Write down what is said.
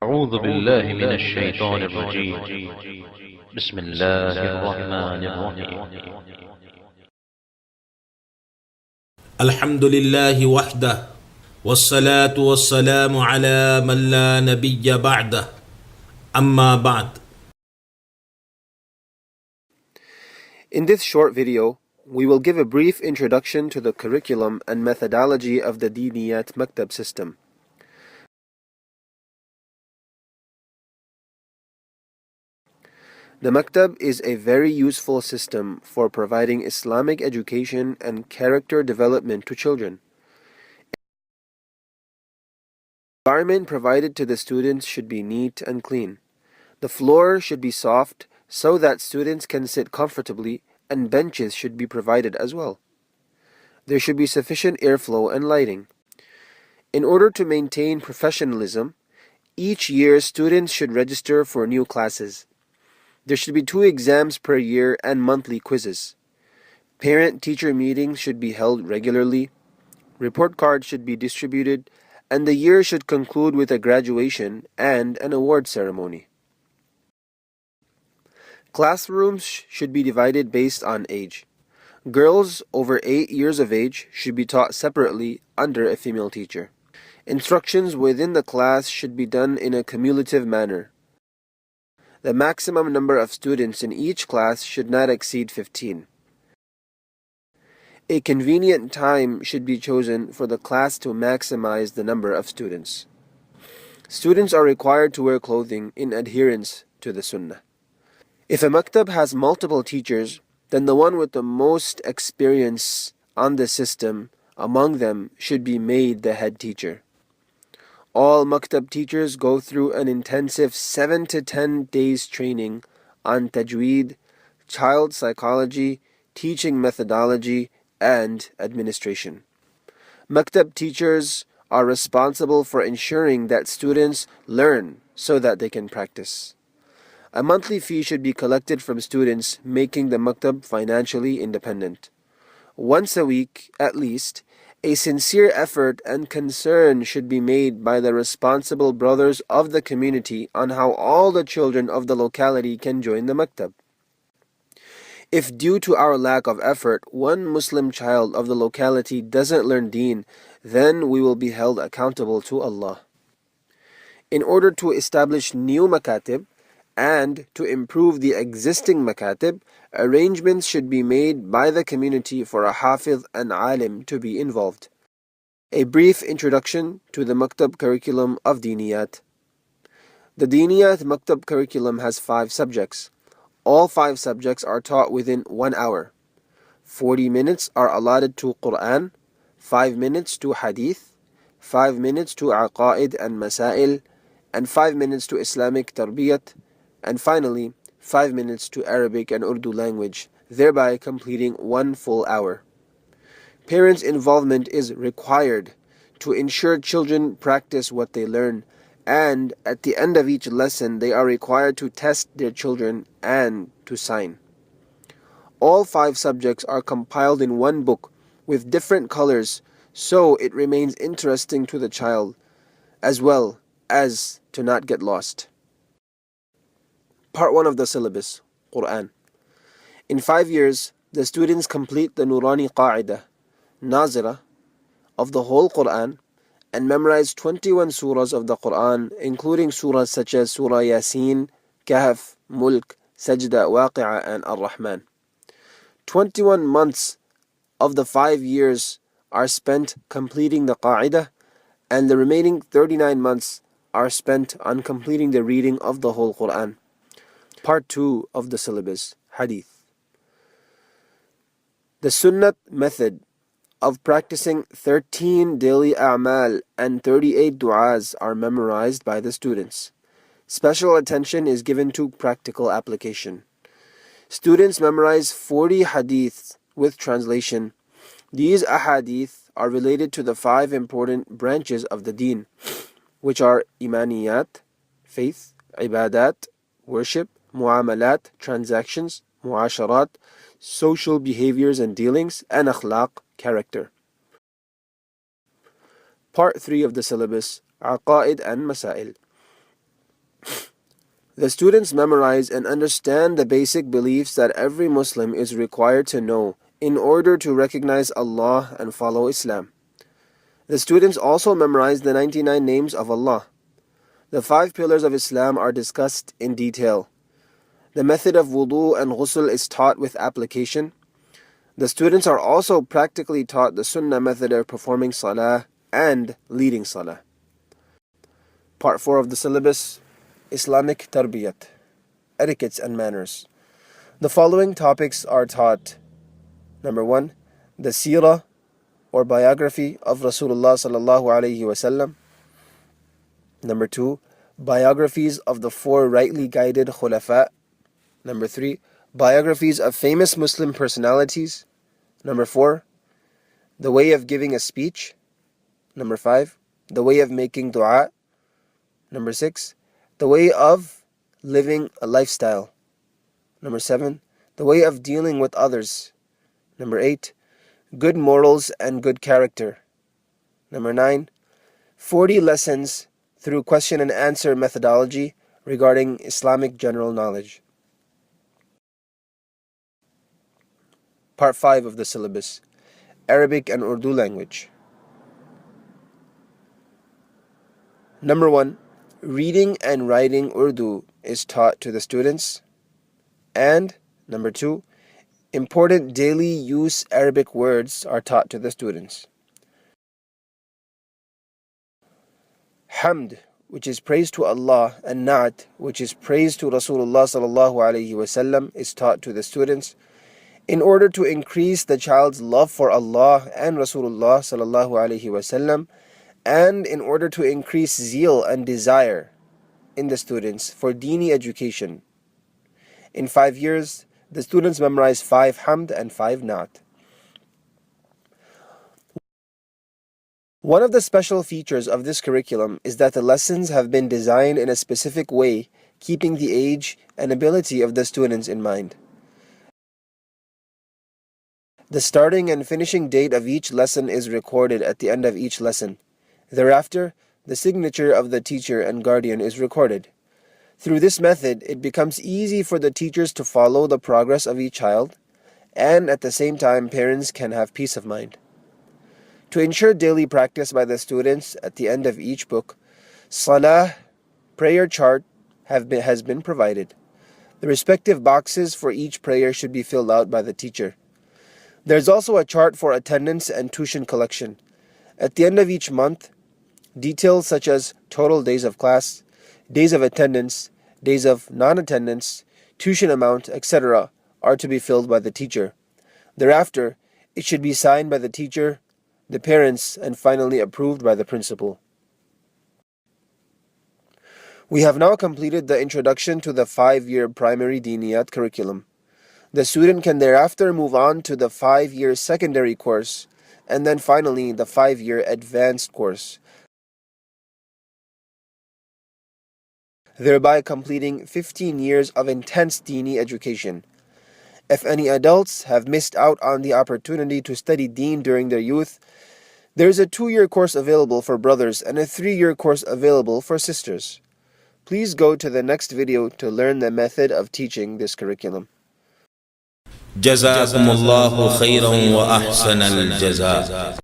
أعوذ بالله من الشيطان الرجيم. بسم الله الرحمن الرحيم. الحمد لله وحده والصلاة والسلام على من لا نبي بعده أما بعد. In this short video, we will give a brief introduction to the curriculum and methodology of the Deeniyat Maktab system. The Maktab is a very useful system for providing Islamic education and character development to children. The environment provided to the students should be neat and clean. The floor should be soft so that students can sit comfortably, and benches should be provided as well. There should be sufficient airflow and lighting. In order to maintain professionalism, each year students should register for new classes. There should be 2 exams per year and monthly quizzes. Parent-teacher meetings should be held regularly. Report cards should be distributed, and the year should conclude with a graduation and an award ceremony. Classrooms should be divided based on age. Girls over 8 years of age should be taught separately under a female teacher. Instructions within the class should be done in a cumulative manner. The maximum number of students in each class should not exceed 15. A convenient time should be chosen for the class to maximize the number of students. Students are required to wear clothing in adherence to the Sunnah. If a maktab has multiple teachers, then the one with the most experience on the system among them should be made the head teacher. All maktab teachers go through an intensive 7 to 10 days training on tajweed, child psychology, teaching methodology, and administration. Maktab teachers are responsible for ensuring that students learn so that they can practice. A monthly fee should be collected from students, making the maktab financially independent. Once a week, at least, a sincere effort and concern should be made by the responsible brothers of the community on how all the children of the locality can join the maktab. If due to our lack of effort, one Muslim child of the locality doesn't learn deen, then we will be held accountable to Allah. In order to establish new makatib, and to improve the existing makatib, arrangements should be made by the community for a hafiz and alim to be involved. A brief introduction to the maktab curriculum of Deeniyat. The Deeniyat maktab curriculum has 5 subjects. All 5 subjects are taught within 1 hour. 40 minutes are allotted to Quran, 5 minutes to Hadith, 5 minutes to Aqaid and Masail, and 5 minutes to Islamic Tarbiyat, and finally 5 minutes to Arabic and Urdu language, thereby completing 1 full hour. Parents' involvement is required to ensure children practice what they learn, and at the end of each lesson they are required to test their children and to sign. All 5 subjects are compiled in one book with different colors, so it remains interesting to the child as well as to not get lost. Part 1 of the syllabus, Quran. In 5 years, the students complete the Nurani Qa'idah, Nazira, of the whole Quran and memorize 21 surahs of the Quran, including surahs such as Surah Yasin, Kahf, Mulk, Sajda, Waqi'ah, and Ar-Rahman. 21 months of the 5 years are spent completing the Qa'idah, and the remaining 39 months are spent on completing the reading of the whole Quran. Part 2 of the syllabus, Hadith. The Sunnat method of practicing 13 daily a'mal and 38 du'as are memorized by the students. Special attention is given to practical application. Students memorize 40 hadiths with translation. These ahadith are related to the 5 important branches of the deen, which are imaniyat, faith, ibadat, worship, muamalat, transactions, muasharat, social behaviors and dealings, and akhlaq, character. Part 3 of the syllabus, Aqaid and Masail. The students memorize and understand the basic beliefs that every Muslim is required to know in order to recognize Allah and follow Islam. The students also memorize the 99 names of Allah. The 5 pillars of Islam are discussed in detail. The method of wudu and ghusl is taught with application. The students are also practically taught the sunnah method of performing salah and leading salah. Part 4 of the syllabus, Islamic Tarbiyat, Etiquettes and Manners. The following topics are taught. Number 1, the seerah or biography of Rasulullah sallallahu alaihi wasallam. Number 2, biographies of the 4 rightly guided khulafa. Number 3, biographies of famous Muslim personalities. Number 4, the way of giving a speech. Number 5, the way of making dua. Number 6, the way of living a lifestyle. Number 7, the way of dealing with others. Number 8, good morals and good character. Number 9, 40 lessons through question and answer methodology regarding Islamic general knowledge. Part 5 of the syllabus, Arabic and Urdu language. Number 1, reading and writing Urdu is taught to the students. And number 2, important daily use Arabic words are taught to the students. Hamd, which is praise to Allah, and Naat, which is praise to Rasulullah sallallahu alaihi wasallam, is taught to the students in order to increase the child's love for Allah and Rasulullah sallallahu alaihi wasallam, and in order to increase zeal and desire in the students for Deeni education. In 5 years, the students memorize 5 Hamd and 5 Naat. One of the special features of this curriculum is that the lessons have been designed in a specific way, keeping the age and ability of the students in mind. The starting and finishing date of each lesson is recorded at the end of each lesson. Thereafter, the signature of the teacher and guardian is recorded. Through this method, it becomes easy for the teachers to follow the progress of each child, and at the same time, parents can have peace of mind. To ensure daily practice by the students at the end of each book, Salah prayer chart has been provided. The respective boxes for each prayer should be filled out by the teacher. There's also a chart for attendance and tuition collection. At the end of each month, details such as total days of class, days of attendance, days of non-attendance, tuition amount, etc. are to be filled by the teacher. Thereafter, it should be signed by the teacher, the parents, and finally approved by the principal. We have now completed the introduction to the 5-year primary Deeniyat curriculum. The student can thereafter move on to the 5-year secondary course, and then finally the 5-year advanced course, thereby completing 15 years of intense Deeni education. If any adults have missed out on the opportunity to study Deen during their youth, there is a 2-year course available for brothers and a 3-year course available for sisters. Please go to the next video to learn the method of teaching this curriculum. جزاكم الله خيرا وأحسن الجزاء.